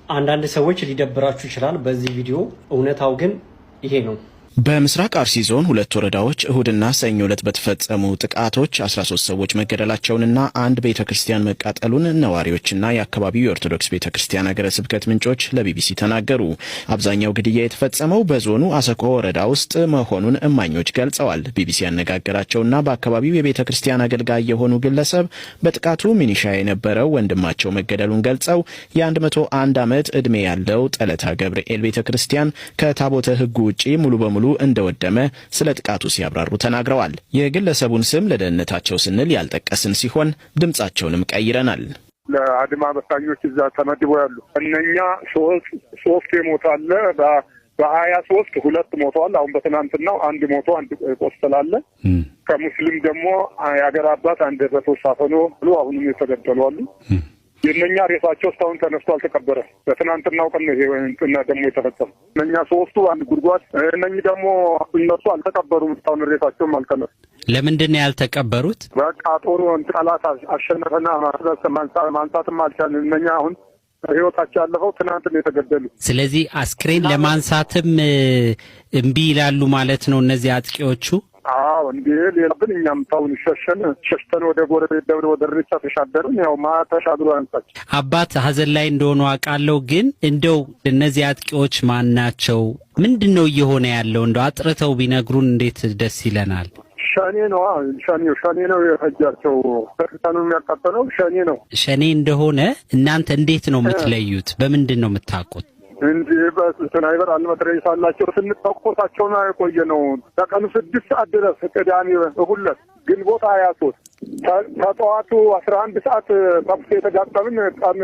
አንዳንድ ሰዎች ሊደብራችሁ ይችላል በዚህ ቪዲዮ እውነታው ግን ይሄ ነው። በምስራቅ አርሲ ዞን ሁለት ወረዳዎች እሁድና ሰኞ ዕለት በተፈጸሙ ጥቃቶች 13 ሰዎች መገደላቸውንና አንድ ቤተክርስቲያን መቃጠሉን ነዋሪዎችና የአካባቢው የኦርቶዶክስ ቤተክርስቲያን ሀገረ ስብከት ምንጮች ለቢቢሲ ተናገሩ። አብዛኛው ግድያ የተፈጸመው በዞኑ አሰኮ ወረዳ ውስጥ መሆኑን እማኞች ገልጸዋል። ቢቢሲ ያነጋገራቸውና በአካባቢው የቤተክርስቲያን አገልጋይ የሆኑ ግለሰብ በጥቃቱ ሚኒሻ የነበረው ወንድማቸው መገደሉን ገልጸው የ101 ዓመት ዕድሜ ያለው ጠለታ ገብርኤል ቤተክርስቲያን ከታቦተ ሕጉ ውጪ ሙሉ በሙሉ እንደወደመ ስለ ጥቃቱ ሲያብራሩ ተናግረዋል። የግለሰቡን ስም ለደህንነታቸው ስንል ያልጠቀስን ሲሆን ድምጻቸውንም ቀይረናል። ለአድማ በታኞች እዛ ተመድበው ያሉ እነኛ ሶስት የሞታለ በ23 ሁለት ሞተዋል። አሁን በትናንትናው አንድ ሞቶ አንድ ቆስላለ። ከሙስሊም ደግሞ የአገር አባት አንድ በተወሳፈኖ ብሎ አሁንም የተገደሉ አሉ። የነኛ ሬሳቸው እስካሁን ተነስቶ አልተቀበረም። በትናንትናው ቀን ይሄ እንትና ደግሞ የተፈጸመ እነኛ ሶስቱ አንድ ጉድጓድ እነኚህ ደግሞ እነሱ አልተቀበሩም። እስካሁን ሬሳቸውም አልተነሱ። ለምንድን ነው ያልተቀበሩት? በቃ ጦሩ ጠላት አሸነፈና ማንሳትም አልቻልን። እነኛ አሁን ህይወታቸው ያለፈው ትናንት ነው የተገደሉ። ስለዚህ አስክሬን ለማንሳትም እምቢ ይላሉ ማለት ነው እነዚህ አጥቂዎቹ። አዎ እንዴ ሌላብን እኛም ታውን ሸሽተን ወደ ጎረቤት ደብረ ወደ ርቻ ተሻገርን። ያው ማተሻግሩ አንሳች አባት ሀዘን ላይ እንደሆኑ አውቃለሁ። ግን እንደው እነዚህ አጥቂዎች ማን ናቸው? ምንድነው እየሆነ ያለው? እንደው አጥርተው ቢነግሩን እንዴት ደስ ይለናል። ሸኔ ነው የፈጃቸው። በክርስቲያኑ የሚያቃጠለው ሸኔ ነው። ሸኔ እንደሆነ እናንተ እንዴት ነው የምትለዩት? በምንድን ነው የምታውቁት? እንጂ በስናይበር አልመትረየስ አላቸው። ስንጠቆታቸው ነው የቆየ ነው። ከቀኑ 6 ሰዓት ድረስ ቅዳሜ ሁለት ግንቦት 23 ከጠዋቱ 11 ሰዓት ተኩስ የተጋጠምን ቀን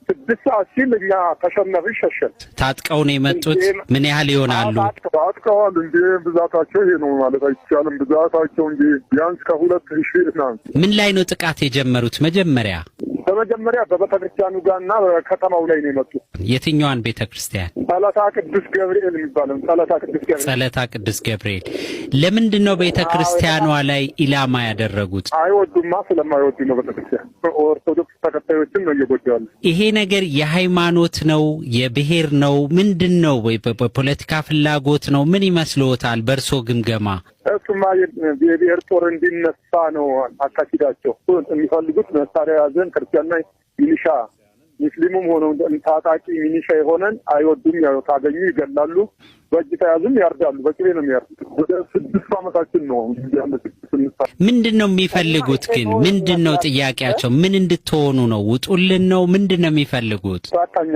6 ሰዓት ሲል እኛ ተሸነፍን ሸሸን። ታጥቀው ነው የመጡት። ምን ያህል ይሆናሉ? ታጥቀዋል እንጂ ብዛታቸው ይሄ ነው ማለት አይቻልም። ብዛታቸው እንጂ ቢያንስ ከ2000 ነው። ምን ላይ ነው ጥቃት የጀመሩት? በመጀመሪያ በቤተክርስቲያኑ ጋርና በከተማው ላይ ነው የመጡት። የትኛዋን ቤተክርስቲያን? ጠለታ ቅዱስ ገብርኤል የሚባለው ጠለታ ቅዱስ ገብርኤል። ለምንድን ነው ቤተክርስቲያኗ ላይ ኢላማ ያደረጉት? አይወዱማ። ስለማይወዱ ነው። ቤተክርስቲያን ኦርቶዶክስ ተከታዮችን ነው እየጎዱ ያሉት። ይሄ ነገር የሃይማኖት ነው የብሔር ነው ምንድን ነው? ወይ በፖለቲካ ፍላጎት ነው? ምን ይመስልዎታል በእርሶ ግምገማ? እሱማ የብሔር ጦር እንዲነሳ ነው አካሂዳቸው። የሚፈልጉት መሳሪያ ያዘን ክርስቲያንና ሚሊሻ ሙስሊሙም ሆነው ታጣቂ ሚሊሻ የሆነን አይወዱም። ያው ታገኙ ይገላሉ፣ በእጅ ተያዙም ያርዳሉ። በቅቤ ነው የሚያርዱት። ወደ 6 ዓመታችን ነው እንዴ። ምንድነው የሚፈልጉት ግን? ምንድነው ጥያቄያቸው? ምን እንድትሆኑ ነው? ውጡልን ነው? ምንድነው የሚፈልጉት? ታጣኛ